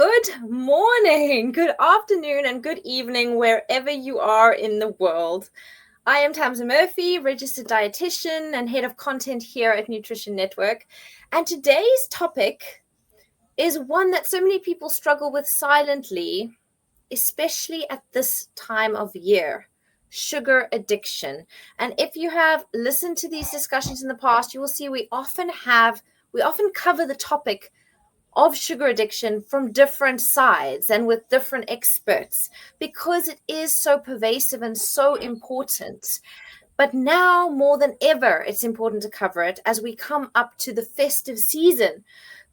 Good morning, good afternoon, and good evening, wherever you are in the world. I am Tamzyn Murphy, registered dietitian and head of content here at Nutrition Network. And today's topic is one that so many people struggle with silently, especially at this time of year: sugar addiction. And if you have listened to these discussions in the past, you will see we often cover the topic of sugar addiction from different sides and with different experts, because it is so pervasive and so important. But now more than ever, it's important to cover it as we come up to the festive season,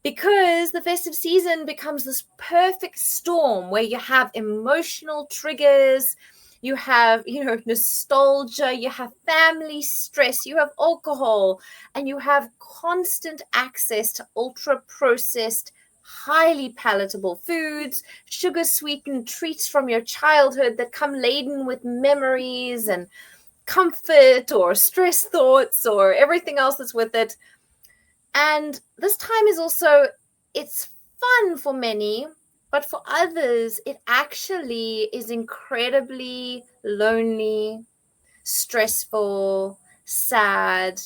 because the festive season becomes this perfect storm where you have emotional triggers, you have, nostalgia, you have family stress, you have alcohol, and you have constant access to ultra-processed, highly palatable foods, sugar-sweetened treats from your childhood that come laden with memories and comfort or stress thoughts or everything else that's with it. And this time is also, it's fun for many, but for others, it actually is incredibly lonely, stressful, sad,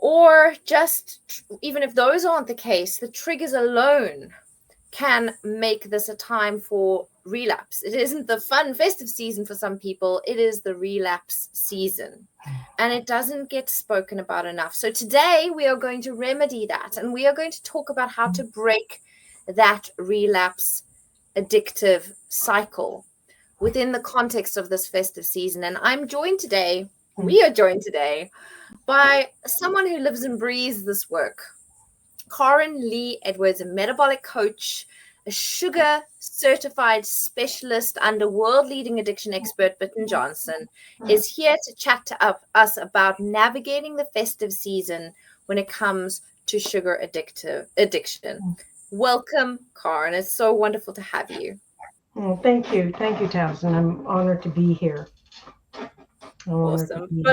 or just, even if those aren't the case, the triggers alone can make this a time for relapse. It isn't the fun festive season for some people, it is the relapse season. And it doesn't get spoken about enough. So today we are going to remedy that, and we are going to talk about how to break that relapse addictive cycle within the context of this festive season. And we are joined today by someone who lives and breathes this work. Karen Lee Edwards, a metabolic coach, a sugar certified specialist under world-leading addiction expert Bitten Jonsson, is here to chat to us about navigating the festive season when it comes to sugar addiction. Welcome, Karen. It's so wonderful to have you. Oh, thank you. Thank you, Tamzyn. I'm honored to be here. Awesome.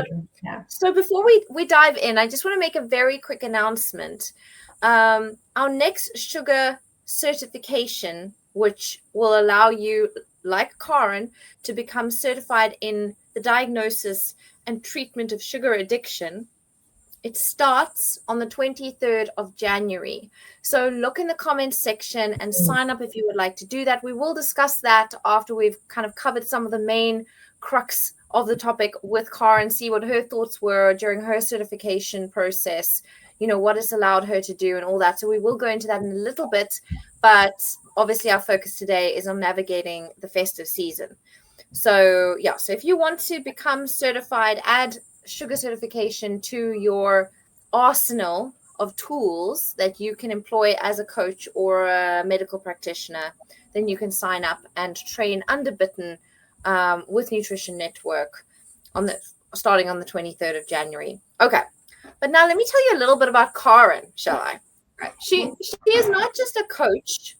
So before we dive in, I just want to make a very quick announcement. Our next sugar certification, which will allow you, like Karen, to become certified in the diagnosis and treatment of sugar addiction, it starts on the 23rd of January. So look in the comments section and sign up if you would like to do that. We will discuss that after we've kind of covered some of the main crux of the topic with Karen, see what her thoughts were during her certification process, what it's allowed her to do and all that. So we will go into that in a little bit, but obviously our focus today is on navigating the festive season. So if you want to become certified, add sugar certification to your arsenal of tools that you can employ as a coach or a medical practitioner, then you can sign up and train under Bitten with Nutrition Network starting on the 23rd of January. Okay, but now let me tell you a little bit about Karen, shall I? Right. She is not just a coach.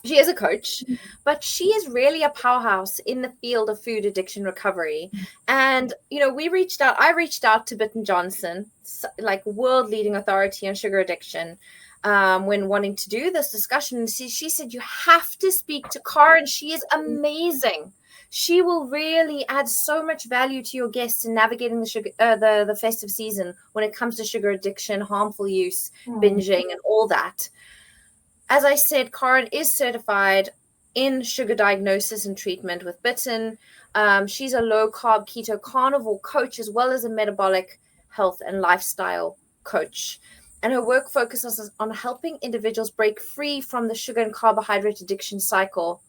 She is a coach, but she is really a powerhouse in the field of food addiction recovery. And, I reached out to Bitten Jonsson, like world-leading authority on sugar addiction, when wanting to do this discussion. She said, you have to speak to Karen. She is amazing. She will really add so much value to your guests in navigating the festive season when it comes to sugar addiction, harmful use, binging, and all that. As I said, Karen is certified in sugar diagnosis and treatment with Bitten. She's a low-carb keto carnivore coach, as well as a metabolic health and lifestyle coach. And her work focuses on helping individuals break free from the sugar and carbohydrate addiction cycle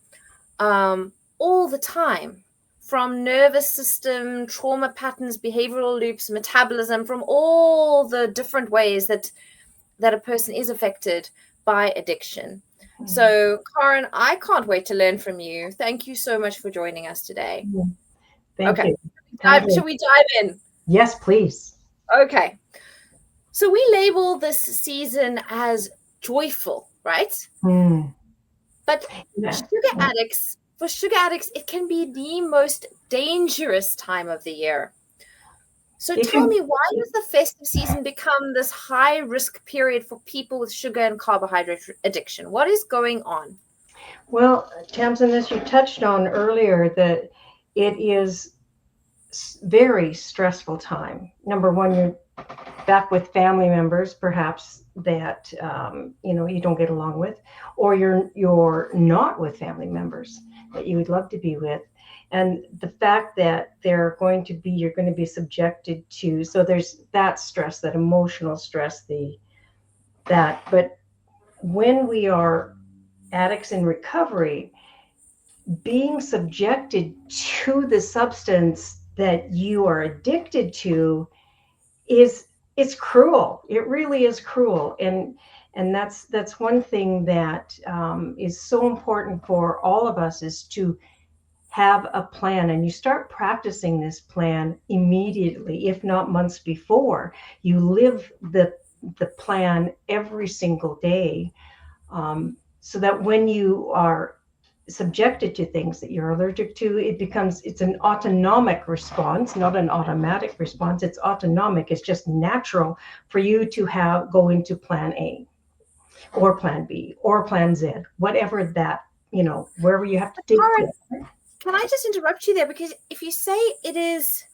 all the time, from nervous system, trauma patterns, behavioral loops, metabolism, from all the different ways that a person is affected by addiction. So, Karen, I can't wait to learn from you. Thank you so much for joining us today. Thank you. Shall we dive in? Yes, please. Okay. So we label this season as joyful, right? But for sugar addicts, it can be the most dangerous time of the year. So It tell can, me, why does the festive season become this high risk period for people with sugar and carbohydrate addiction? What is going on? well, Tamsin, as you touched on earlier, that it is very stressful time. Number one, you're back with family members, perhaps that you don't get along with, or you're not with family members that you would love to be with, and the fact that you're going to be subjected to. So there's that stress, that emotional stress, but when we are addicts in recovery, being subjected to the substance that you are addicted to is it's cruel. It really is cruel, and that's one thing that is so important for all of us, is to have a plan, and you start practicing this plan immediately, if not months before. You live the plan every single day, so that when you are subjected to things that you're allergic to, it's an autonomic response, not an automatic response. It's autonomic. It's just natural for you to go into plan A or plan B or plan Z, whatever that, wherever you have to dig Karen, to. can I just interrupt you there? Because if you say it's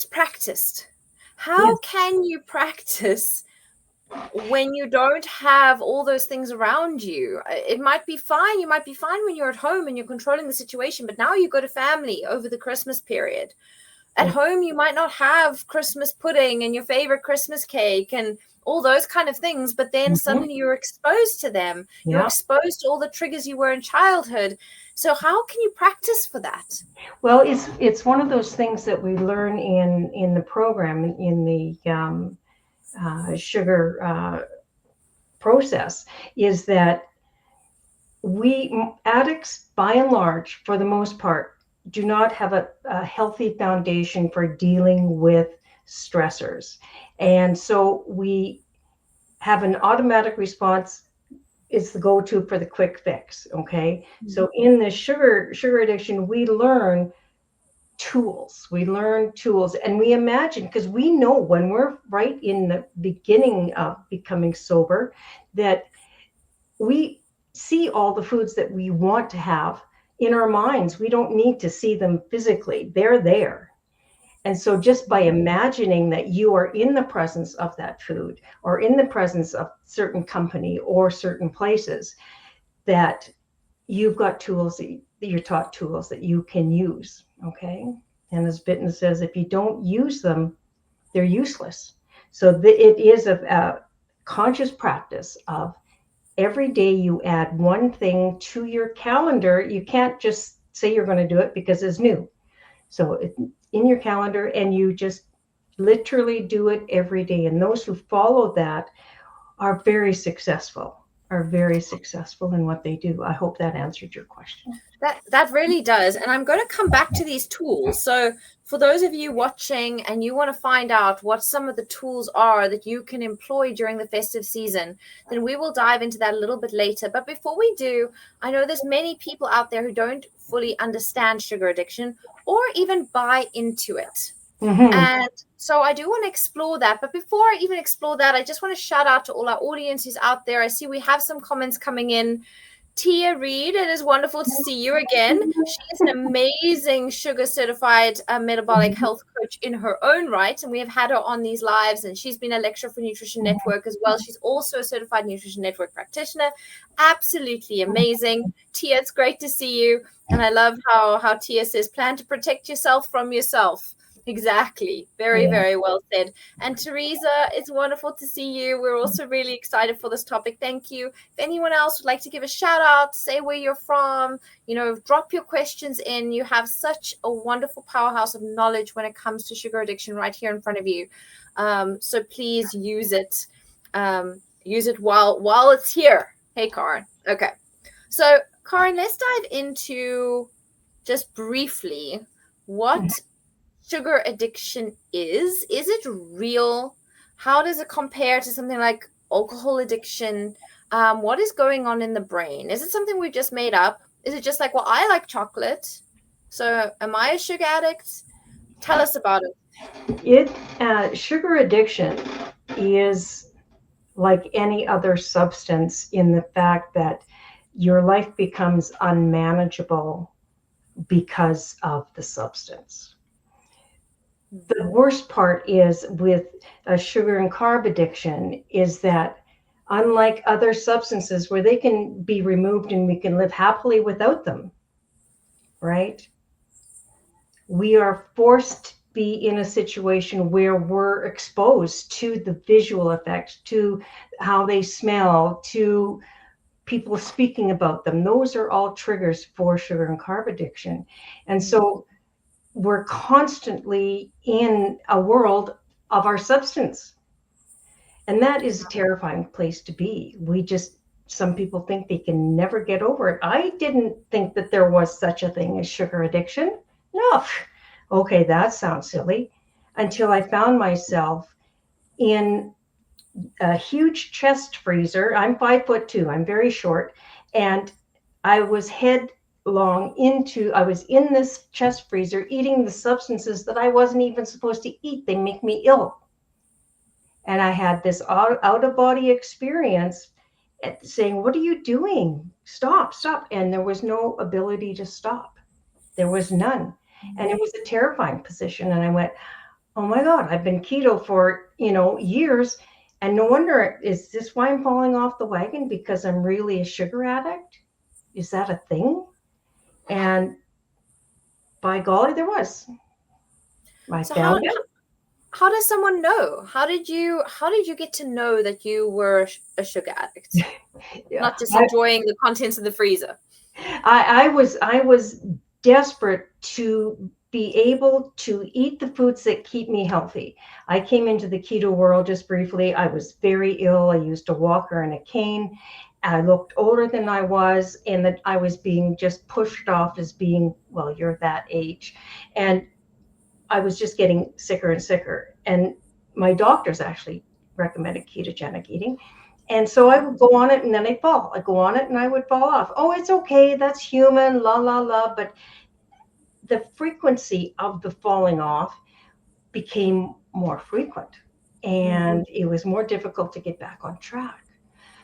practiced, how Yes. can you practice when you don't have all those things around you? It might be fine. You might be fine when you're at home and you're controlling the situation, but now you go to family over the Christmas period. At home, you might not have Christmas pudding and your favorite Christmas cake and all those kind of things, but then suddenly you're exposed to them. You're Yeah. exposed to all the triggers you were in childhood. So how can you practice for that? Well, it's one of those things that we learn in the program, in the sugar process, is that we addicts, by and large, for the most part, do not have a healthy foundation for dealing with stressors, and so we have an automatic response. Is the go-to for the quick fix. Okay, so in the sugar addiction, we learn tools, and we imagine, because we know when we're right in the beginning of becoming sober, that we see all the foods that we want to have in our minds. We don't need to see them physically. They're there. And so just by imagining that you are in the presence of that food, or in the presence of certain company or certain places, that you've got tools, that you're taught tools that you can use. Okay. And as Bitten says, if you don't use them, they're useless. So it is a conscious practice of every day you add one thing to your calendar. You can't just say you're going to do it because it's new. So it's in your calendar, and you just literally do it every day. And those who follow that are very successful, in what they do. I hope that answered your question. That really does. And I'm going to come back to these tools. So for those of you watching and you want to find out what some of the tools are that you can employ during the festive season, then we will dive into that a little bit later. But before we do, I know there's many people out there who don't fully understand sugar addiction or even buy into it. Mm-hmm. And so I do want to explore that. But before I even explore that, I just want to shout out to all our audience who's out there. I see we have some comments coming in. Tia Reed, it is wonderful to see you again. She is an amazing sugar certified metabolic health coach in her own right. And we have had her on these lives, and she's been a lecturer for Nutrition Network as well. She's also a certified Nutrition Network practitioner. Absolutely amazing. Tia, it's great to see you. And I love how Tia says, plan to protect yourself from yourself. Exactly. Very, very well said. And Teresa, it's wonderful to see you. We're also really excited for this topic. Thank you. If anyone else would like to give a shout out, say where you're from, drop your questions in. You have such a wonderful powerhouse of knowledge when it comes to sugar addiction right here in front of you. So please use it. Use it while it's here. Hey, Karen. Okay. So, Karen, let's dive into just briefly what sugar addiction is. Is it real? How does it compare to something like alcohol addiction? What is going on in the brain? Is it something we've just made up? Is it just like, well, I like chocolate, so am I a sugar addict? Tell us about it. Sugar addiction is like any other substance in the fact that your life becomes unmanageable because of the substance. The worst part is with a sugar and carb addiction is that unlike other substances where they can be removed and we can live happily without them, right? We are forced to be in a situation where we're exposed to the visual effects, to how they smell, to people speaking about them. Those are all triggers for sugar and carb addiction. And so we're constantly in a world of our substance. And that is a terrifying place to be. Some people think they can never get over it. I didn't think that there was such a thing as sugar addiction. No. Okay, that sounds silly. Until I found myself in a huge chest freezer. I'm 5'2". I'm very short. And I was I was in this chest freezer eating the substances that I wasn't even supposed to eat. They make me ill. And I had this out of body experience saying, what are you doing? Stop. And there was no ability to stop. There was none. And it was a terrifying position. And I went, oh my God, I've been keto for, years. And no wonder, is this why I'm falling off the wagon? Because I'm really a sugar addict? Is that a thing? And by golly, there was. I found it. How does someone know? How did you get to know that you were a sugar addict? Yeah. Not just enjoying the contents of the freezer. I was desperate to be able to eat the foods that keep me healthy. I came into the keto world just briefly. I was very ill. I used a walker and a cane. I looked older than I was, and that I was being just pushed off as being, well, you're that age. And I was just getting sicker and sicker. And my doctors actually recommended ketogenic eating. And so I would go on it and then I'd fall. I'd go on it and I would fall off. Oh, it's okay. That's human, la, la, la. But the frequency of the falling off became more frequent. And it was more difficult to get back on track.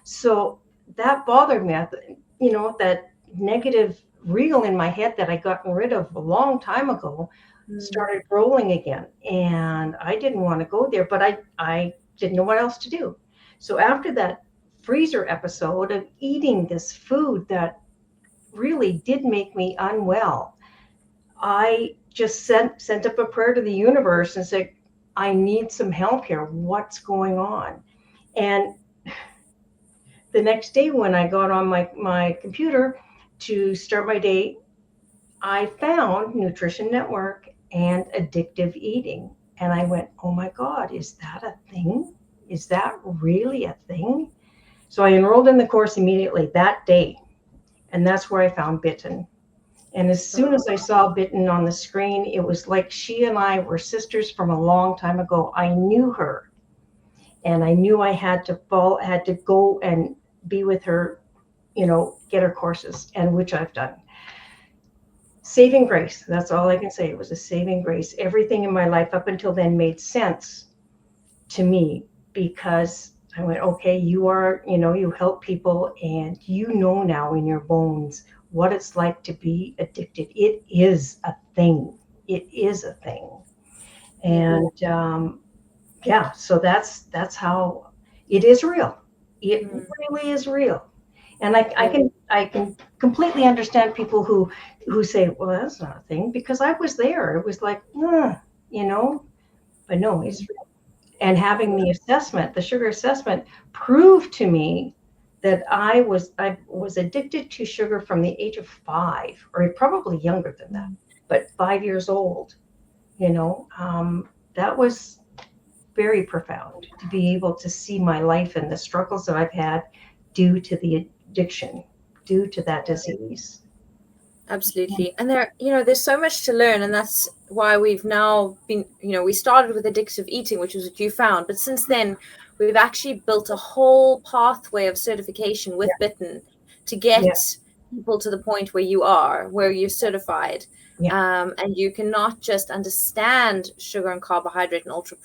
So that bothered me. That negative reel in my head that I got rid of a long time ago started rolling again. And I didn't want to go there, but I didn't know what else to do. So after that freezer episode of eating this food that really did make me unwell, I just sent up a prayer to the universe and said, I need some help here. What's going on? And the next day when I got on my computer to start my day, I found Nutrition Network and addictive eating. And I went, oh my God, is that a thing? Is that really a thing? So I enrolled in the course immediately that day. And that's where I found Bitten. And as soon as I saw Bitten on the screen, it was like she and I were sisters from a long time ago. I knew her. And I knew I had to go and be with her, get her courses, and which I've done. Saving grace. That's all I can say. It was a saving grace. Everything in my life up until then made sense to me because I went, okay, you help people and now in your bones what it's like to be addicted. It is a thing. It is a thing. And so that's how it is real. It really is real. And I can completely understand people who say, well, that's not a thing, because I was there. It was like, but no, it's real. And having the sugar assessment proved to me that I was addicted to sugar from the age of 5, or probably younger than that, but 5 years old. That was very profound to be able to see my life and the struggles that I've had due to the addiction, due to that disease. Absolutely. And there's so much to learn, and that's why we've now been, we started with addictive eating, which was what you found, but since then we've actually built a whole pathway of certification with Bitten to get people to the point where you are, where you're certified. Yeah. And you cannot just understand sugar and carbohydrate and ultra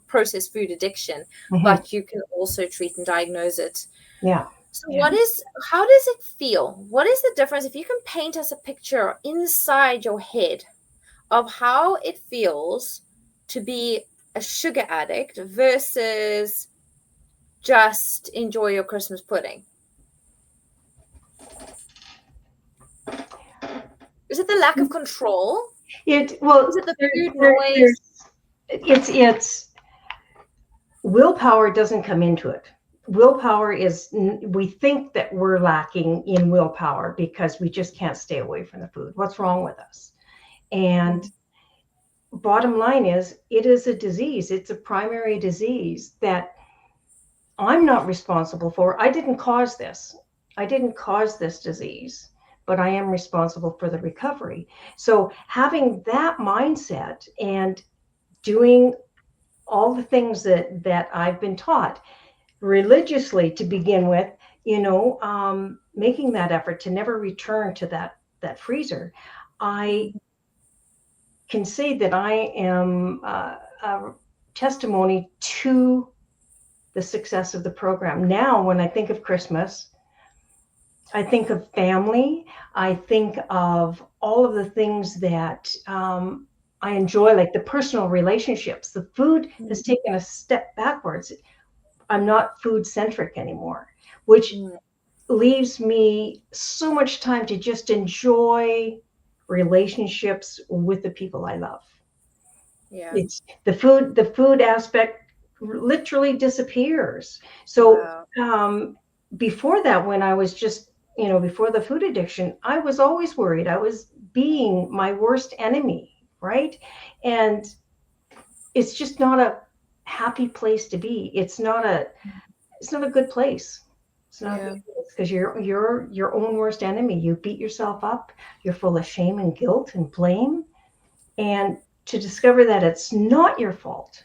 processed food addiction, but you can also treat and diagnose it. Yeah. So Yeah. how does it feel? What is the difference? If you can paint us a picture inside your head of how it feels to be a sugar addict versus just enjoy your Christmas pudding. Is it the lack of control? Is it the food noise? It's willpower doesn't come into it. Willpower is, we think that we're lacking in willpower because we just can't stay away from the food. What's wrong with us? And bottom line is, it is a disease. It's a primary disease that I'm not responsible for. I didn't cause this. I didn't cause this disease, but I am responsible for the recovery. So having that mindset and doing all the things that I've been taught religiously to begin with, making that effort to never return to that freezer, I can say that I am a testimony to the success of the program. Now, when I think of Christmas, I think of family. I think of all of the things that I enjoy, like the personal relationships. The food has taken a step backwards. I'm not food centric anymore, which leaves me so much time to just enjoy relationships with the people I love. Yeah. It's the food aspect literally disappears. So before that, when I was just, before the food addiction, I was always worried. I was being my worst enemy, right? And it's just not a happy place to be. It's not a good place. It's not a good place because you're your own worst enemy. You beat yourself up. You're full of shame and guilt and blame. And to discover that it's not your fault.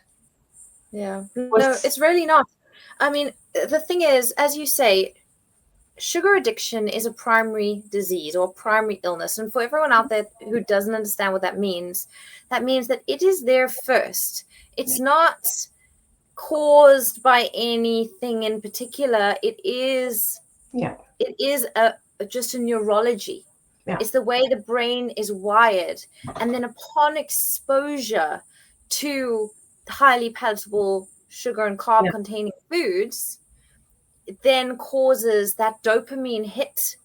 Yeah. No, it's really not. I mean, the thing is, as you say, sugar addiction is a primary disease or primary illness. And for everyone out there who doesn't understand what that means that it is there first. It's not caused by anything in particular. It is just a neurology. Yeah. It's the way the brain is wired. And then upon exposure to highly palatable sugar and carb containing foods, it then causes that dopamine hit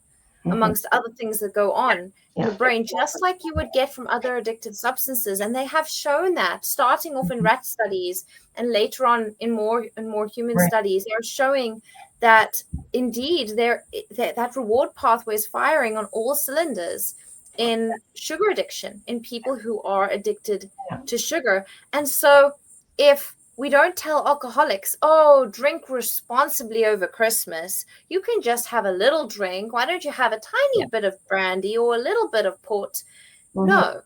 amongst other things that go on in the brain, just like you would get from other addictive substances. And they have shown that, starting off in rat studies and later on in more human studies, they're showing that indeed that reward pathway is firing on all cylinders in sugar addiction, in people who are addicted to sugar. And so if we don't tell alcoholics, oh, drink responsibly over Christmas, you can just have a little drink. Why don't you have a tiny bit of brandy or a little bit of port? No.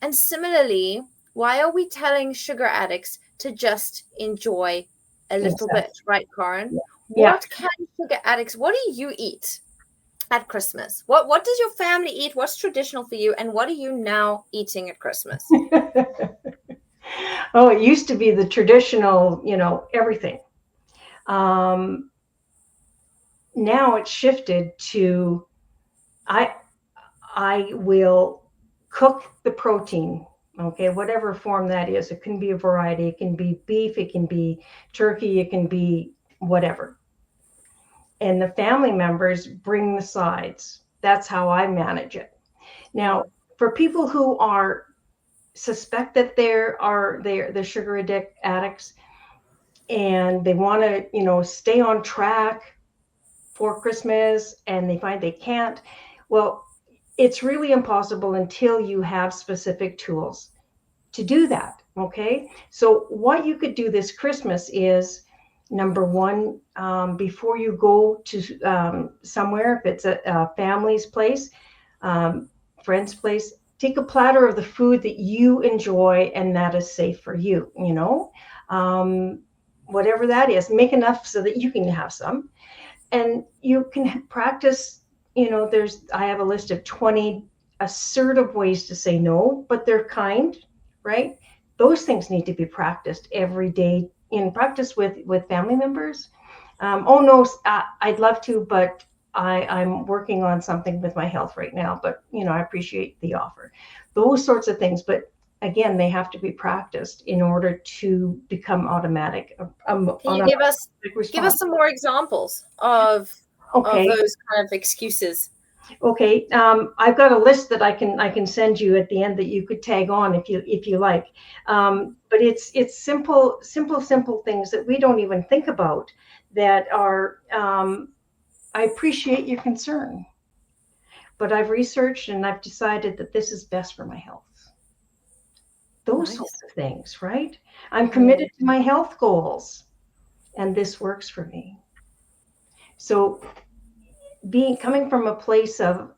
And similarly, why are we telling sugar addicts to just enjoy a little bit, right, Karen? What can sugar addicts, what do you eat at Christmas? What does your family eat? What's traditional for you? And what are you now eating at Christmas? Oh, it used to be the traditional, everything. Now it's shifted to, I will cook the protein, okay, whatever form that is. It can be a variety. It can be beef, it can be turkey, it can be whatever. And the family members bring the sides. That's how I manage it. Now, for people who suspect that they're sugar addicts and they want to, stay on track for Christmas and they find they can't, well, it's really impossible until you have specific tools to do that. Okay. So what you could do this Christmas is, number one, before you go to somewhere, if it's a family's place, friend's place, take a platter of the food that you enjoy and that is safe for you, whatever that is, make enough so that you can have some. And you can practice, I have a list of 20 assertive ways to say no, but they're kind, right? Those things need to be practiced every day in practice with family members. Oh no, I'd love to, but I'm working on something with my health right now, but I appreciate the offer. Those sorts of things, but again, they have to be practiced in order to become automatic. Can you give us some more examples of those kind of excuses? Okay, I've got a list that I can send you at the end that you could tag on if you like. But it's simple things that we don't even think about that are. I appreciate your concern, but I've researched and I've decided that this is best for my health. Those sorts of things, right? I'm committed to my health goals, and this works for me. So coming from a place of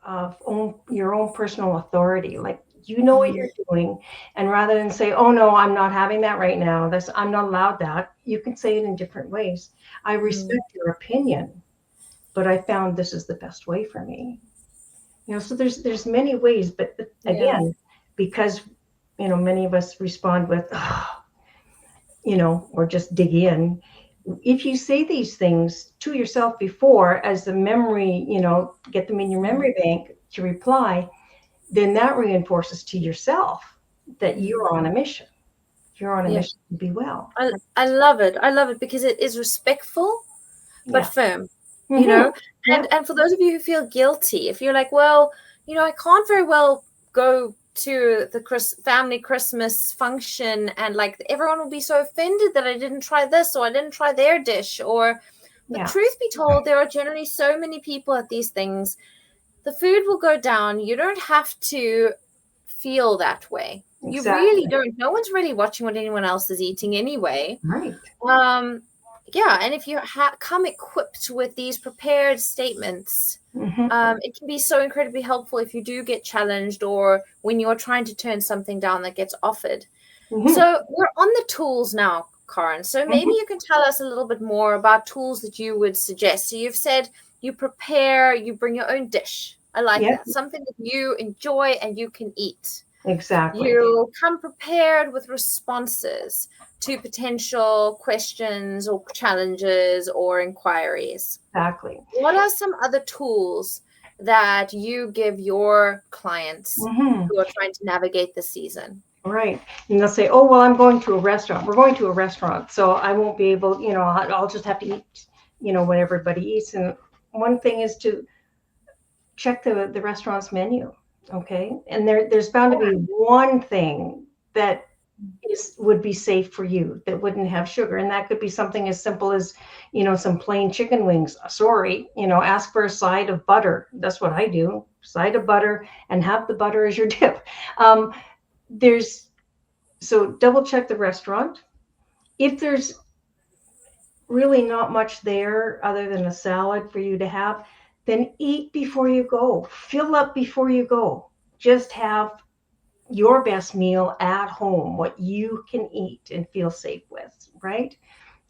your own personal authority, like what you're doing, and rather than say, oh no, I'm not having that right now, I'm not allowed that, you can say it in different ways. I respect your opinion, but I found this is the best way for me. So there's many ways, but again, because many of us respond with or just dig in. If you say these things to yourself before, as the memory, get them in your memory bank to reply, then that reinforces to yourself that you're on a mission. You're on a mission to be well. I love it. I love it because it is respectful, but firm, and for those of you who feel guilty, if you're like, well, I can't very well go to the family Christmas function and like everyone will be so offended that I didn't try this or I didn't try their dish, or the truth be told, there are generally so many people at these things. The food will go down. You don't have to feel that way. Exactly. You really don't. No one's really watching what anyone else is eating anyway. Right. And if you come equipped with these prepared statements, it can be so incredibly helpful if you do get challenged or when you're trying to turn something down that gets offered. So we're on the tools now, Karen. So maybe you can tell us a little bit more about tools that you would suggest. So you've said you prepare, you bring your own dish. I like that. Something that you enjoy and you can eat. Exactly. You come prepared with responses to potential questions or challenges or inquiries. Exactly. What are some other tools that you give your clients who are trying to navigate the season? Right. And they'll say, oh, well, I'm going to a restaurant. We're going to a restaurant, so I won't be able, I'll just have to eat, what everybody eats. And one thing is to check the restaurant's menu. Okay. And there's bound to be one thing that would be safe for you that wouldn't have sugar. And that could be something as simple as, some plain chicken wings. Sorry, ask for a side of butter. That's what I do. Side of butter and have the butter as your dip. So double check the restaurant. If there's really not much there other than a salad for you to have, then eat before you go. Fill up before you go. Just have your best meal at home, what you can eat and feel safe with, right?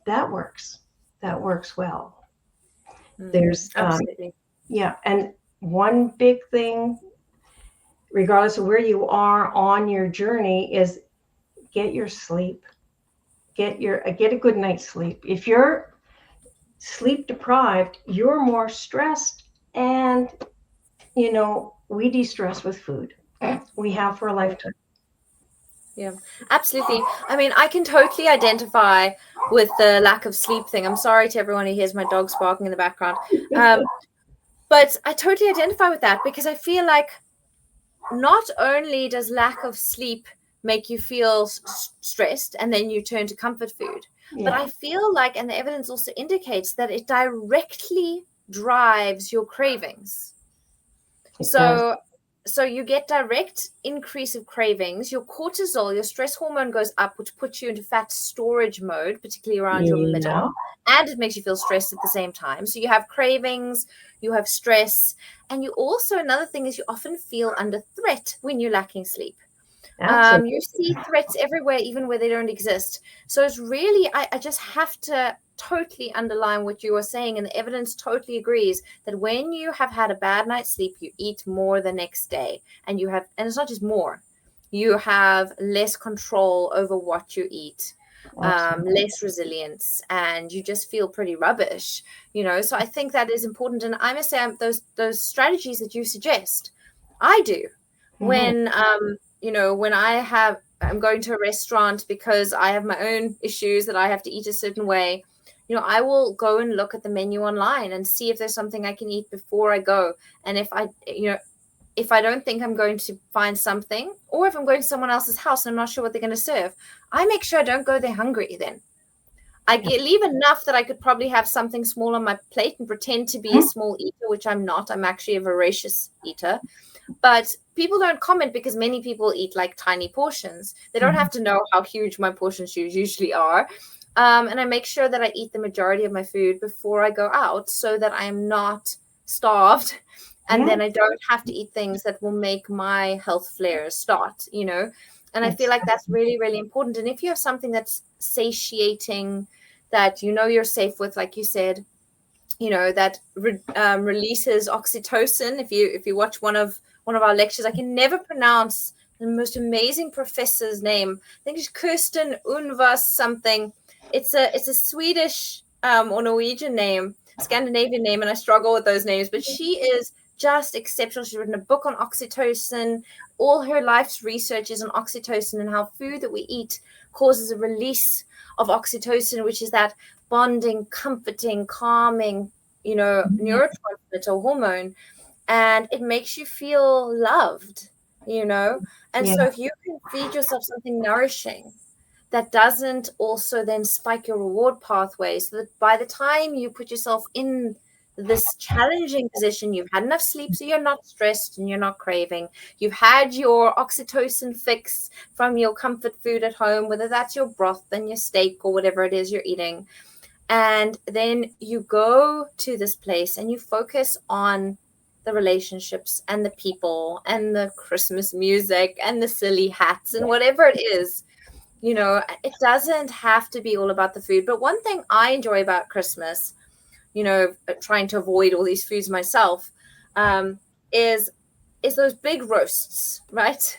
That works. That works well. There's absolutely. And one big thing, regardless of where you are on your journey, is get your sleep. Get a good night's sleep. If you're sleep deprived, you're more stressed, and we de-stress with food. We have for a lifetime. Yeah, absolutely. I mean, I can totally identify with the lack of sleep thing. I'm sorry to everyone who hears my dogs barking in the background. But I totally identify with that because I feel like not only does lack of sleep make you feel stressed and then you turn to comfort food, but I feel like, and the evidence also indicates that it directly drives your cravings. So you get direct increase of cravings. Your cortisol, your stress hormone goes up, which puts you into fat storage mode, particularly around your middle. And it makes you feel stressed at the same time. So you have cravings, you have stress. And you also, another thing is you often feel under threat when you're lacking sleep. You see threats everywhere, even where they don't exist. So it's really, I just have to totally underline what you are saying, and the evidence totally agrees that when you have had a bad night's sleep, you eat more the next day, and it's not just more, you have less control over what you eat, less resilience, and you just feel pretty rubbish, So I think that is important, and I must say, those strategies that you suggest, I do when when I'm going to a restaurant because I have my own issues that I have to eat a certain way. I will go and look at the menu online and see if there's something I can eat before I go. And if I don't think I'm going to find something, or if I'm going to someone else's house and I'm not sure what they're going to serve, I make sure I don't go there hungry then. I leave enough that I could probably have something small on my plate and pretend to be a small eater, which I'm not. I'm actually a voracious eater. But people don't comment because many people eat like tiny portions. They don't have to know how huge my portions usually are. And I make sure that I eat the majority of my food before I go out so that I'm not starved. And then I don't have to eat things that will make my health flares start, And I feel like that's really, really important. And if you have something that's satiating, that you're safe with, like you said, that releases oxytocin. If you watch one of our lectures, I can never pronounce the most amazing professor's name. I think it's Kirsten Unvas something. It's a Swedish or Norwegian name, Scandinavian name, and I struggle with those names. But she is just exceptional. She's written a book on oxytocin. All her life's research is on oxytocin and how food that we eat causes a release of oxytocin, which is that bonding, comforting, calming, neurotransmitter hormone, and it makes you feel loved, And so if you can feed yourself something nourishing that doesn't also then spike your reward pathway, so that by the time you put yourself in this challenging position, you've had enough sleep so you're not stressed and you're not craving, you've had your oxytocin fix from your comfort food at home, whether that's your broth and your steak or whatever it is you're eating, and then you go to this place and you focus on the relationships and the people and the Christmas music and the silly hats and whatever it is. It doesn't have to be all about the food. But one thing I enjoy about Christmas, trying to avoid all these foods myself, is those big roasts, right?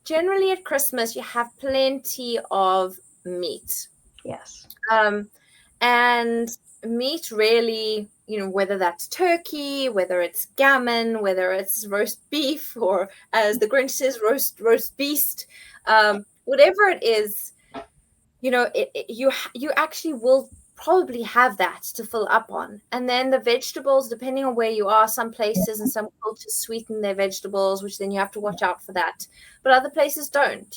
Generally at Christmas, you have plenty of meat. Yes. And meat really, whether that's turkey, whether it's gammon, whether it's roast beef, or as the Grinch says, roast beast, whatever it is, you actually will probably have that to fill up on. And then the vegetables, depending on where you are, some places and some cultures sweeten their vegetables, which then you have to watch out for that. But other places don't,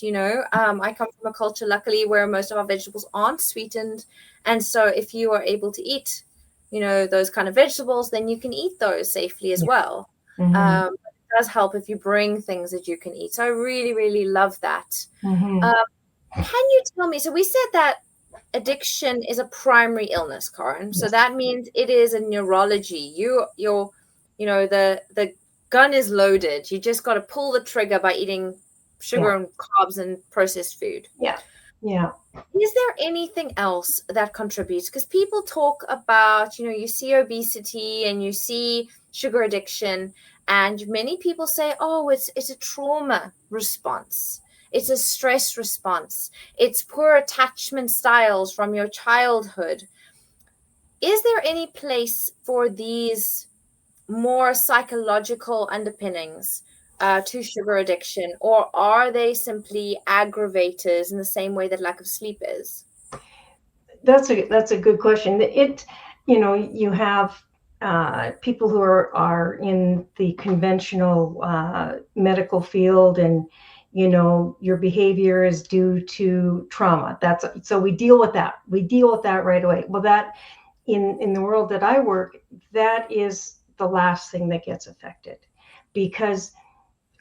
I come from a culture, luckily, where most of our vegetables aren't sweetened. And so if you are able to eat, those kind of vegetables, then you can eat those safely as well. It does help if you bring things that you can eat. So I really, really love that. Can you tell me, so we said that addiction is a primary illness, Karen. So that means it is a neurology. The gun is loaded. You just got to pull the trigger by eating sugar and carbs and processed food. Yeah. Is there anything else that contributes? Because people talk about, you see obesity and you see sugar addiction, and many people say, oh, it's a trauma response. It's a stress response. It's poor attachment styles from your childhood. Is there any place for these more psychological underpinnings to sugar addiction, or are they simply aggravators in the same way that lack of sleep is? That's a good question. You have people who are in the conventional medical field, and your behavior is due to trauma. So we deal with that. We deal with that right away. Well, that in the world that I work, that is the last thing that gets affected, because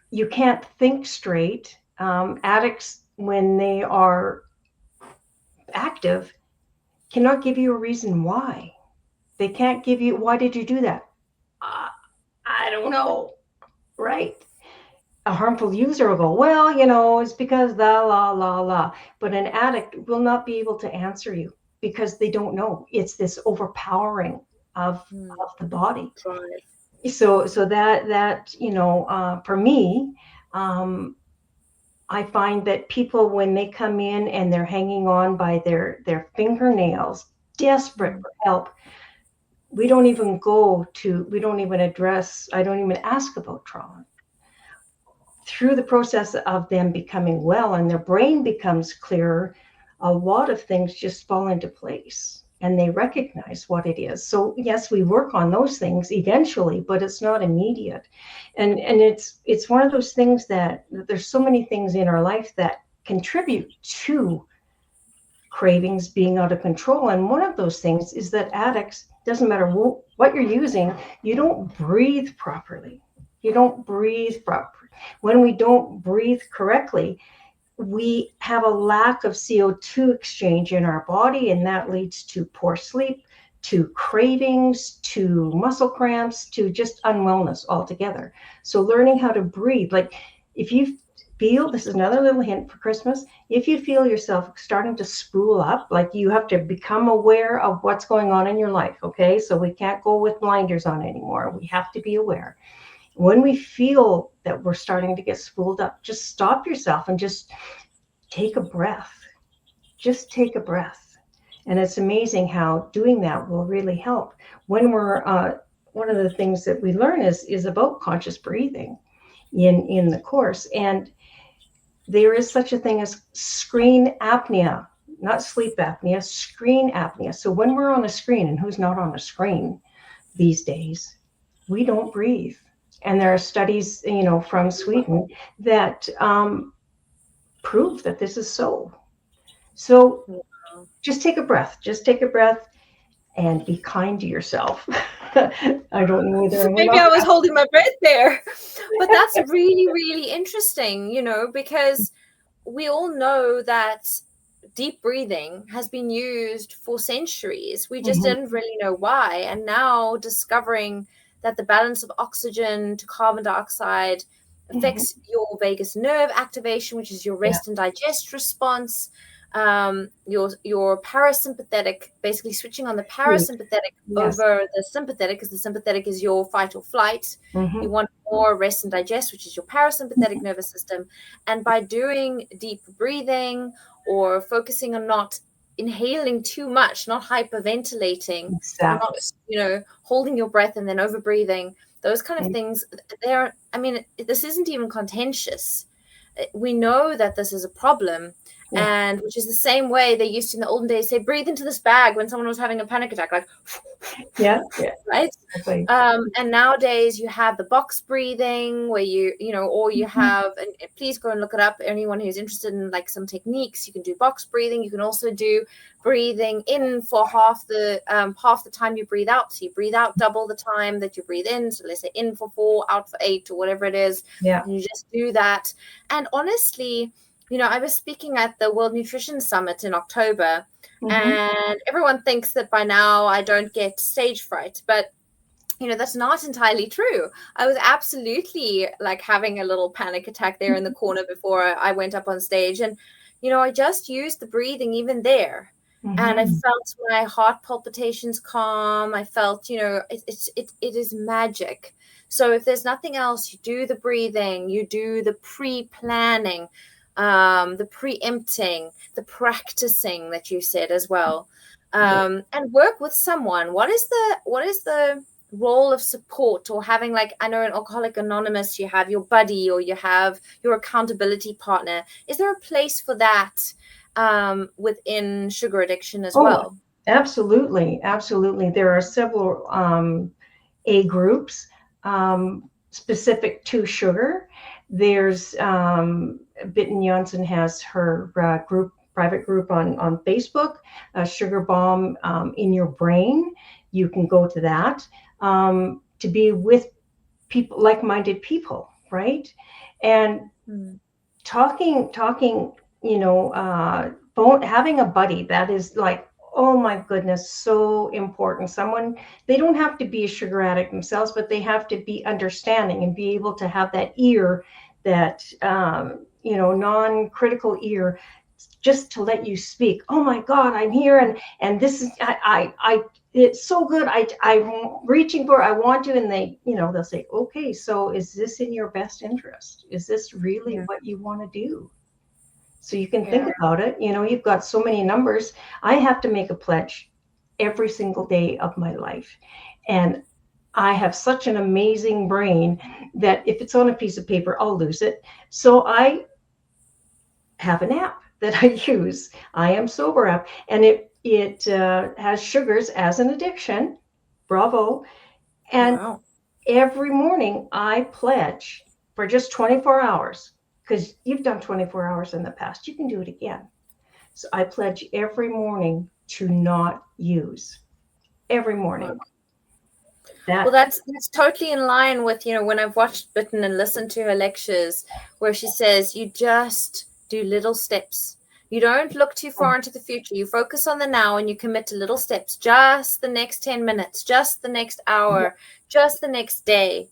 you can't think straight. Addicts, when they are active, cannot give you a reason why. They can't give you, why did you do that? I don't know, right? A harmful user will go, well, it's because la, la, la, la. But an addict will not be able to answer you. because they don't know. It's this overpowering of the body. Right. So that for me, I find that people, when they come in and they're hanging on by their fingernails, desperate for help, we don't even address, I don't even ask about trauma. Through the process of them becoming well and their brain becomes clearer, a lot of things just fall into place and they recognize what it is. So yes, we work on those things eventually, but it's not immediate. And it's one of those things that there's so many things in our life that contribute to cravings being out of control. And one of those things is that addicts, doesn't matter what you're using, you don't breathe properly. You don't breathe properly. When we don't breathe correctly, we have a lack of CO2 exchange in our body, and that leads to poor sleep, to cravings, to muscle cramps, to just unwellness altogether. So learning how to breathe, like if you feel, this is another little hint for Christmas, if you feel yourself starting to spool up, like you have to become aware of what's going on in your life, okay? So we can't go with blinders on anymore. We have to be aware. When we feel that we're starting to get spooled up, just stop yourself and just take a breath. Just take a breath. And it's amazing how doing that will really help. When we're, one of the things that we learn is about conscious breathing in the course. And there is such a thing as screen apnea, not sleep apnea, screen apnea. So when we're on a screen, and who's not on a screen these days, we don't breathe. And there are studies, from Sweden that prove that this is so. So just take a breath. Just take a breath and be kind to yourself. I don't know whether maybe I was holding my breath there, but that's really, really interesting, because we all know that deep breathing has been used for centuries. We just didn't really know why. And now discovering that the balance of oxygen to carbon dioxide affects your vagus nerve activation, which is your rest and digest response. Your parasympathetic, basically switching on the parasympathetic over the sympathetic, because the sympathetic is your fight or flight. You want more rest and digest, which is your parasympathetic nervous system. And by doing deep breathing or focusing on not inhaling too much, not hyperventilating, not holding your breath and then over breathing, those kind of things, this isn't even contentious. We know that this is a problem. And which is the same way they used to in the olden days say, breathe into this bag when someone was having a panic attack, like, right? And nowadays you have the box breathing where or you have, and please go and look it up. Anyone who's interested in like some techniques, you can do box breathing. You can also do breathing in for half the time you breathe out. So you breathe out double the time that you breathe in. So let's say in for 4, out for 8, or whatever it is. And you just do that. And honestly, I was speaking at the World Nutrition Summit in October, and everyone thinks that by now I don't get stage fright, but that's not entirely true. I was absolutely like having a little panic attack there in the corner before I went up on stage. And, I just used the breathing even there. And I felt my heart palpitations calm. I felt, it is magic. So if there's nothing else, you do the breathing, you do the pre-planning, the preempting, the practicing that you said as well, and work with someone. What is the role of support, or having, like, I know in Alcoholics Anonymous you have your buddy or you have your accountability partner. Is there a place for that within sugar addiction as well? Absolutely. There are several A groups specific to sugar. There's Bitten Jonsson has her private group on Facebook, Sugar Bomb in Your Brain. You can go to that to be with people, like-minded people, right? And talking, having a buddy, that is like, oh my goodness, so important. Someone, they don't have to be a sugar addict themselves, but they have to be understanding and be able to have that ear, that non-critical ear, just to let you speak. Oh my God, I'm here, and this is I it's so good. I'm reaching for. I want to, and they'll say, okay, so is this in your best interest? Is this really what you want to do? So you can think about it. You've got so many numbers. I have to make a pledge every single day of my life, and I have such an amazing brain that if it's on a piece of paper, I'll lose it. So I have an app that I use. I Am Sober app, and it has sugars as an addiction. Bravo! And every morning I pledge for just 24 hours, because you've done 24 hours in the past. You can do it again. So I pledge every morning to not use. Every morning. Well, that's totally in line with, when I've watched Bitten and listened to her lectures where she says you just do little steps. You don't look too far into the future. You focus on the now and you commit to little steps, just the next 10 minutes, just the next hour, just the next day.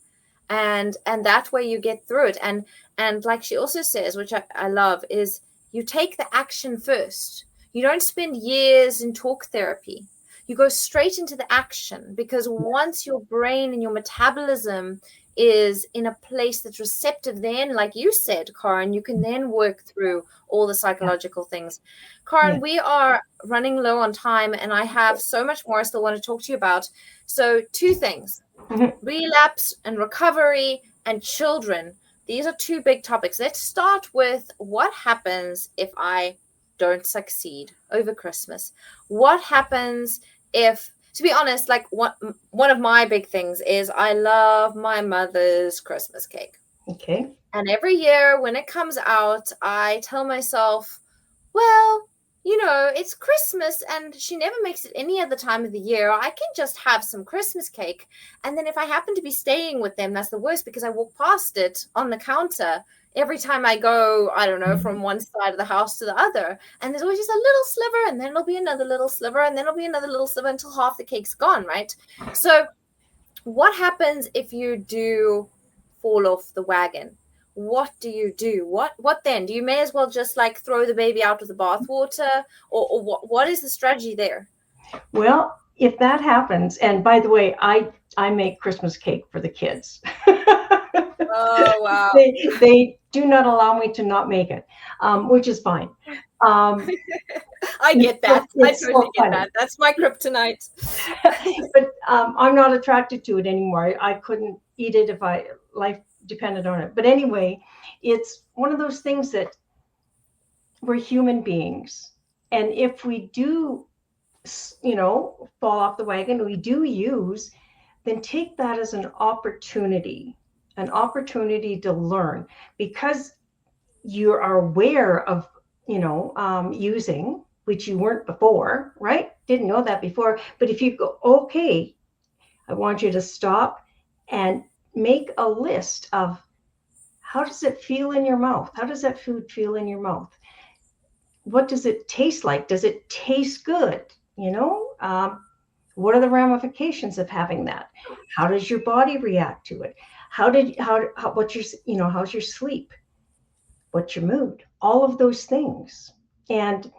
And that way you get through it. And like she also says, which I love, is you take the action first. You don't spend years in talk therapy. You go straight into the action, because once your brain and your metabolism is in a place that's receptive, then, like you said, Karen, you can then work through all the psychological things. Karen, we are running low on time, and I have so much more I still want to talk to you about. So 2 things, relapse and recovery and children. These are 2 big topics. Let's start with what happens if I don't succeed over Christmas. What happens if, to be honest, like one of my big things is I love my mother's Christmas cake. Okay. And every year when it comes out, I tell myself, well, it's Christmas and she never makes it any other time of the year. I can just have some Christmas cake. And then if I happen to be staying with them, that's the worst, because I walk past it on the counter every time I go, I don't know, from one side of the house to the other. And there's always just a little sliver, and then there'll be another little sliver, and then there'll be another little sliver until half the cake's gone, right? So what happens if you do fall off the wagon? What do you do? What then? Do you may as well just like throw the baby out with the bathwater, or what is the strategy there? Well, if that happens, and by the way, I make Christmas cake for the kids. Oh, wow. They do not allow me to not make it, which is fine. I get that. I totally get that. That's my kryptonite. But I'm not attracted to it anymore. I couldn't eat it if life depended on it. But anyway, it's one of those things that we're human beings. And if we do, fall off the wagon, we do use, then take that as an opportunity to learn, because you are aware of, using, which you weren't before, right? Didn't know that before. But if you go, okay, I want you to stop and make a list of, how does it feel in your mouth? How does that food feel in your mouth? What does it taste like? Does it taste good? What are the ramifications of having that? How does your body react to it? What's your, how's your sleep? What's your mood? All of those things. And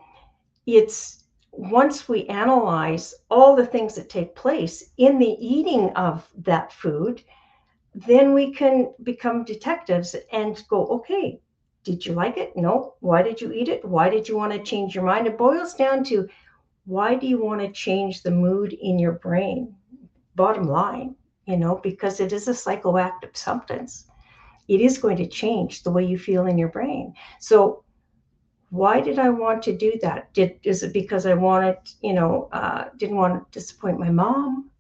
it's, once we analyze all the things that take place in the eating of that food, then we can become detectives and go, okay, did you like it? No. Why did you eat it? Why did you want to change your mind? It boils down to, why do you want to change the mood in your brain? Bottom line, because it is a psychoactive substance. It is going to change the way you feel in your brain. So why did I want to do that? Is it because I wanted, didn't want to disappoint my mom?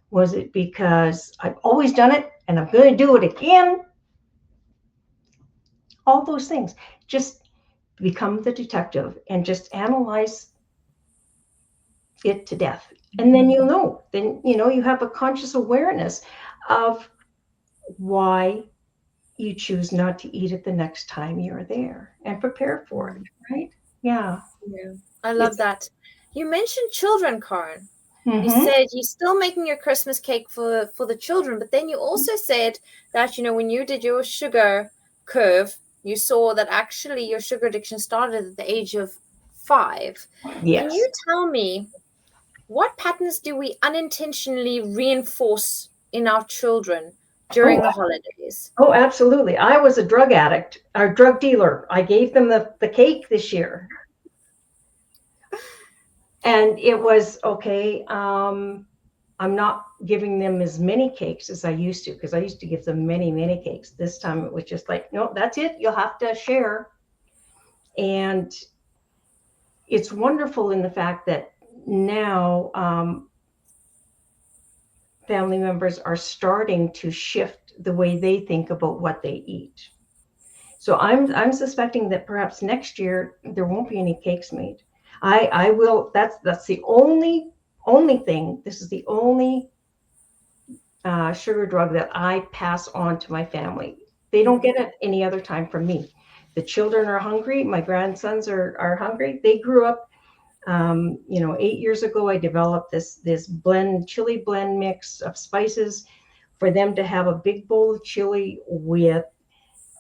Was it because I've always done it and I'm going to do it again? All those things. Just become the detective and just analyze it to death. And then you'll know. Then, you have a conscious awareness of why you choose not to eat it the next time you're there, and prepare for it, right? Yeah. I love that. You mentioned children, Karen. You said you're still making your Christmas cake for the children, but then you also said that, when you did your sugar curve, you saw that actually your sugar addiction started at the age of 5. Yes. Can you tell me, what patterns do we unintentionally reinforce in our children during the holidays? Oh, absolutely. I was a drug addict, or drug dealer. I gave them the cake this year. And it was, okay, I'm not giving them as many cakes as I used to, because I used to give them many, many cakes. This time it was just like, no, that's it. You'll have to share. And it's wonderful in the fact that now family members are starting to shift the way they think about what they eat. So I'm suspecting that perhaps next year there won't be any cakes made. I will. That's the only thing. This is the only sugar drug that I pass on to my family. They don't get it any other time from me. The children are hungry. My grandsons are hungry. They grew up. 8 years ago, I developed this chili blend mix of spices for them to have a big bowl of chili with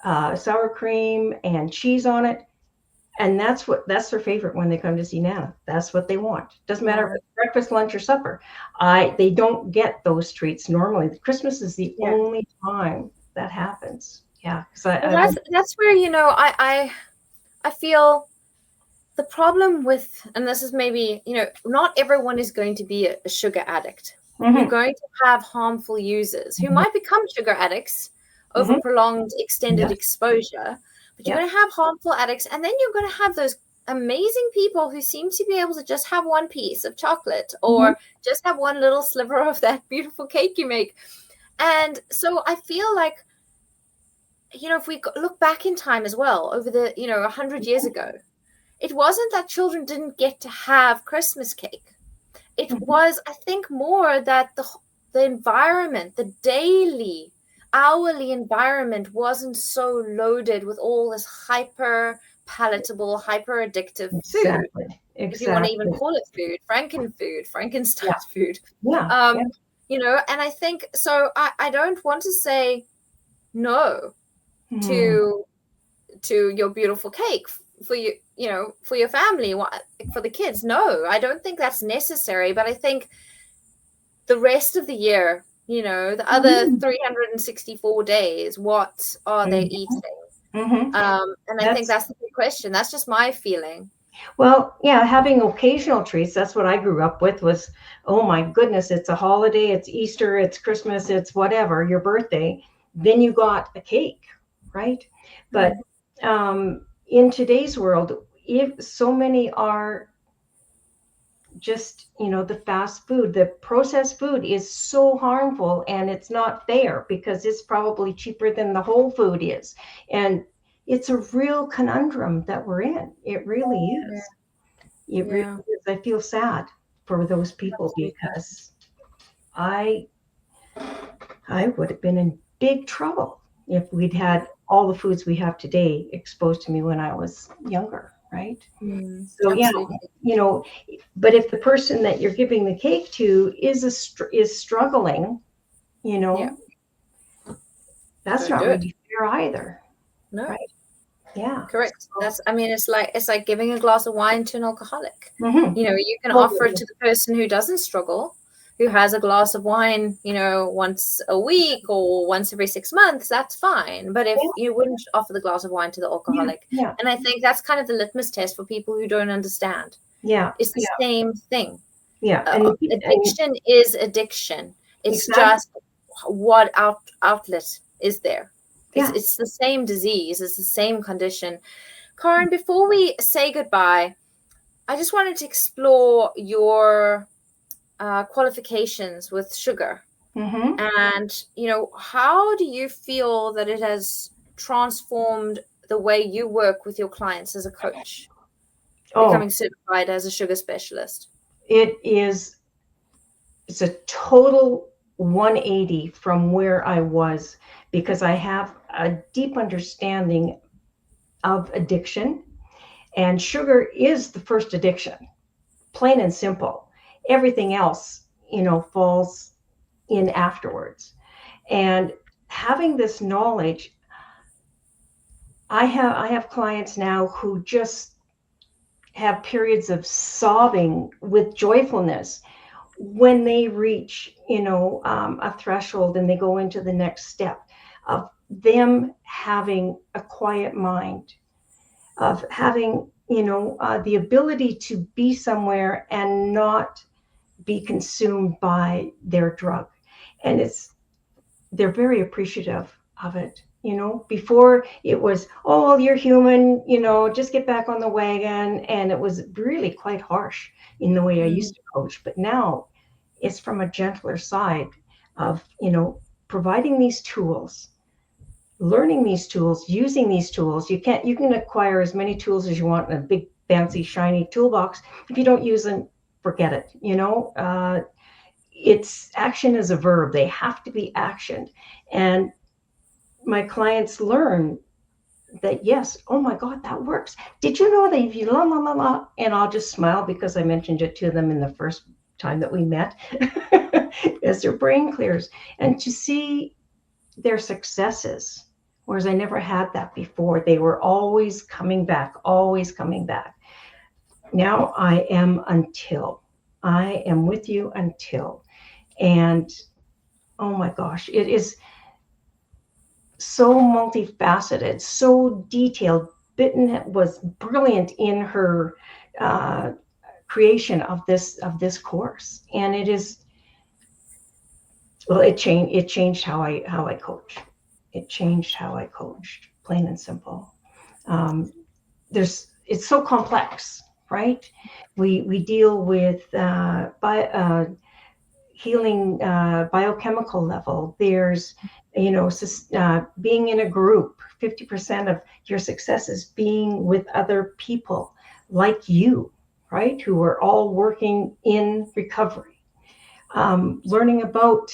sour cream and cheese on it. And that's their favorite when they come to see Nana. That's what they want. Doesn't matter if it's breakfast, lunch, or supper. They don't get those treats normally. Christmas is the only time that happens. Yeah. That's where, I feel the problem with, and this is maybe, not everyone is going to be a sugar addict. You're going to have harmful users who might become sugar addicts over prolonged extended exposure, but you're going to have harmful addicts, and then you're going to have those amazing people who seem to be able to just have one piece of chocolate or just have one little sliver of that beautiful cake you make. And so I feel like, if we look back in time as well, over the 100 years ago, it wasn't that children didn't get to have Christmas cake. It was, I think, more that the environment, the daily, hourly environment wasn't so loaded with all this hyper palatable, hyper addictive food. If you want to even call it food, Frankenstein food. And I think, so I don't want to say no to your beautiful cake for you, for your family, for the kids. No, I don't think that's necessary. But I think the rest of the year, the other 364 days, what are they eating? And I think that's the big question. That's just my feeling. Well, yeah, having occasional treats, that's what I grew up with, was, oh my goodness, it's a holiday, it's Easter, it's Christmas, it's whatever, your birthday. Then you got a cake, right? But in today's world, if so many are just, the fast food, the processed food is so harmful, and it's not fair because it's probably cheaper than the whole food is. And it's a real conundrum that we're in. It really is. It really is. I feel sad for those people because I would have been in big trouble if we'd had all the foods we have today exposed to me when I was younger, right? So absolutely. But if the person that you're giving the cake to is struggling, that's not really fair either. No. Right? Yeah. Correct. It's like giving a glass of wine to an alcoholic. You can offer it to the person who doesn't struggle, who has a glass of wine, once a week or once every 6 months, that's fine. But if you wouldn't offer the glass of wine to the alcoholic, and I think that's kind of the litmus test for people who don't understand. It's the same thing. Addiction is addiction. It's just what outlet is there. It's the same disease. It's the same condition. Karen, before we say goodbye, I just wanted to explore your qualifications with sugar. And, how do you feel that it has transformed the way you work with your clients as a coach, becoming certified as a sugar specialist? It's a total 180 from where I was, because I have a deep understanding of addiction, and sugar is the first addiction, plain and simple. Everything else, falls in afterwards. And having this knowledge, I have clients now who just have periods of sobbing with joyfulness when they reach, a threshold and they go into the next step of them having a quiet mind, of having, the ability to be somewhere and not be consumed by their drug. And they're very appreciative of it. Before it was, oh, well, you're human, just get back on the wagon. And it was really quite harsh in the way I used to coach. But now it's from a gentler side of, providing these tools, learning these tools, using these tools. You can acquire as many tools as you want in a big, fancy, shiny toolbox. If you don't use them, forget it. It's action is a verb. They have to be actioned. And my clients learn that, yes, oh my God, that works. Did you know that if you la la la la, and I'll just smile because I mentioned it to them in the first time that we met, as their brain clears, and to see their successes, whereas I never had that before. They were always coming back, always coming back. Now I am with you until, and oh my gosh, it is so multifaceted, so detailed. Bitten was brilliant in her creation of this course, and it is, well, it changed how I coach. It changed how I coached, plain and simple. It's so complex, right? We deal with healing biochemical level. There's, being in a group. 50% of your success is being with other people like you, right? Who are all working in recovery. Learning about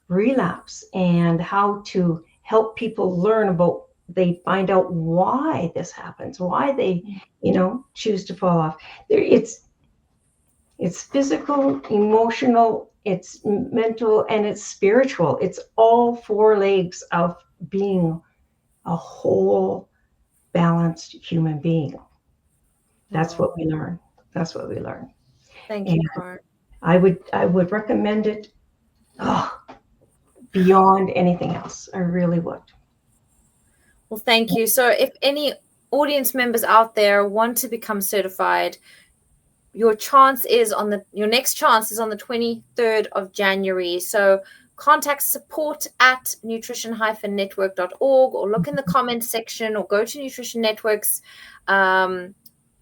relapse and how to help people learn about, they find out why this happens, why they, choose to fall off. It's physical, emotional, it's mental, and it's spiritual. It's all four legs of being a whole, balanced human being. That's what we learn. That's what we learn. Thank you, Karin. I would recommend it beyond anything else. I really would. Well, thank you. So if any audience members out there want to become certified, your next chance is on the 23rd of January. So contact support@nutrition-network.org, or look in the comments section, or go to Nutrition Network's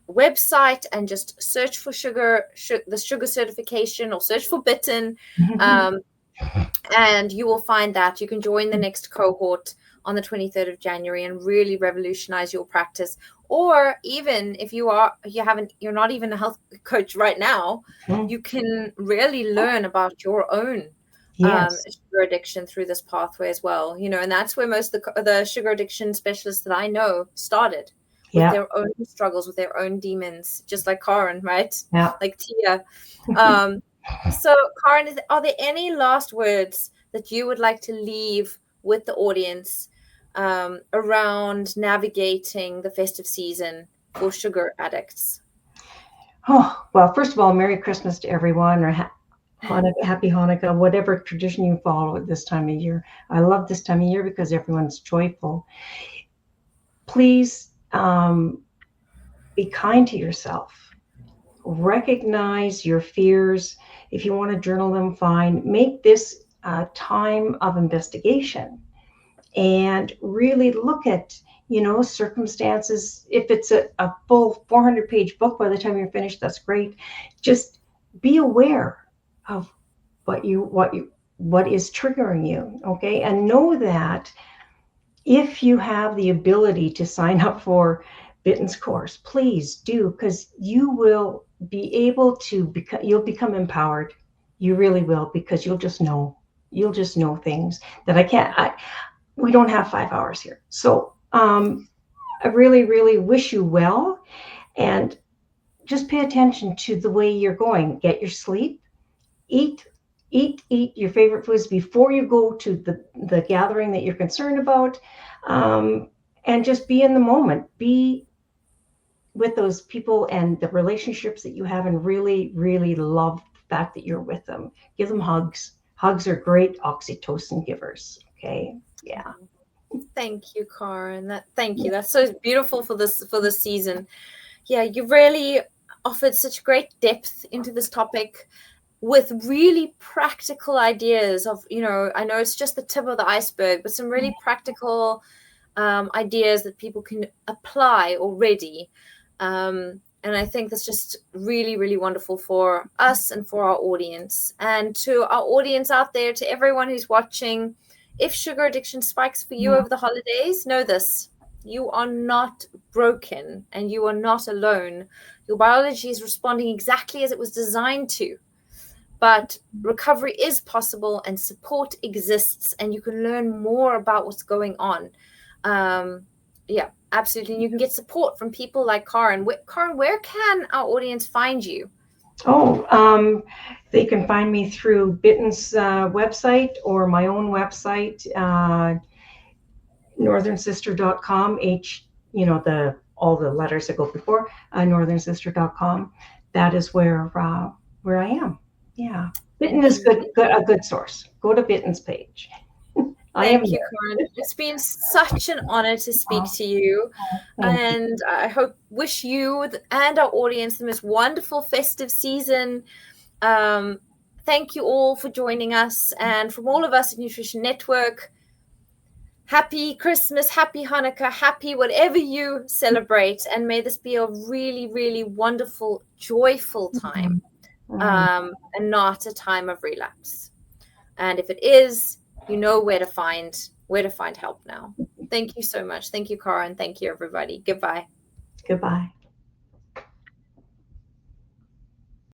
website and just search for the sugar certification, or search for Bitten, and you will find that you can join the next cohort on the 23rd of January and really revolutionize your practice. Or even if you're not even a health coach right now, you can really learn about your own sugar addiction through this pathway as well. And that's where most of the sugar addiction specialists that I know started, with their own struggles, with their own demons, just like Karin, right? Yeah. Like Tia. So Karin, are there any last words that you would like to leave with the audience around navigating the festive season for sugar addicts? Oh, well, first of all, Merry Christmas to everyone, or Happy Hanukkah, whatever tradition you follow at this time of year. I love this time of year because everyone's joyful. Please be kind to yourself. Recognize your fears. If you want to journal them, fine. Make this a time of investigation and really look at, circumstances. If it's a full 400-page book by the time you're finished, that's great. Just be aware of what is triggering you, okay? And know that if you have the ability to sign up for Bitten's course, please do, because you will be able to you'll become empowered. You really will, because you'll just know things that we don't have 5 hours here. So I really, really wish you well, and just pay attention to the way you're going. Get your sleep, eat your favorite foods before you go to the gathering that you're concerned about. and just be in the moment. Be with those people and the relationships that you have, and really, really love the fact that you're with them. Give them hugs. Hugs are great oxytocin givers. Okay. Yeah. Thank you, Karen. Thank you. That's so beautiful for this season. Yeah, you really offered such great depth into this topic with really practical ideas of, I know it's just the tip of the iceberg, but some really practical ideas that people can apply already. And I think that's just really, really wonderful for us and for our audience. And to our audience out there, to everyone who's watching, if sugar addiction spikes for you over the holidays, know this: you are not broken and you are not alone. Your biology is responding exactly as it was designed to. But recovery is possible and support exists, and you can learn more about what's going on. Yeah, absolutely. And you can get support from people like Karen. Karen, where can our audience find you? They can find me through Bitten's website or my own website, northernsister.com. All the letters that go before northernsister.com. That is where I am. Yeah, Bitten is a good source. Go to Bitten's page. Thank you, Karen. It's been such an honor to speak to you. And I wish you and our audience the most wonderful festive season. Thank you all for joining us. And from all of us at Nutrition Network, happy Christmas, happy Hanukkah, happy whatever you celebrate. And may this be a really, really wonderful, joyful time, and not a time of relapse. And if it is, you know where to find help now. Thank you so much. Thank you, Karen. Thank you, everybody. Goodbye. Goodbye.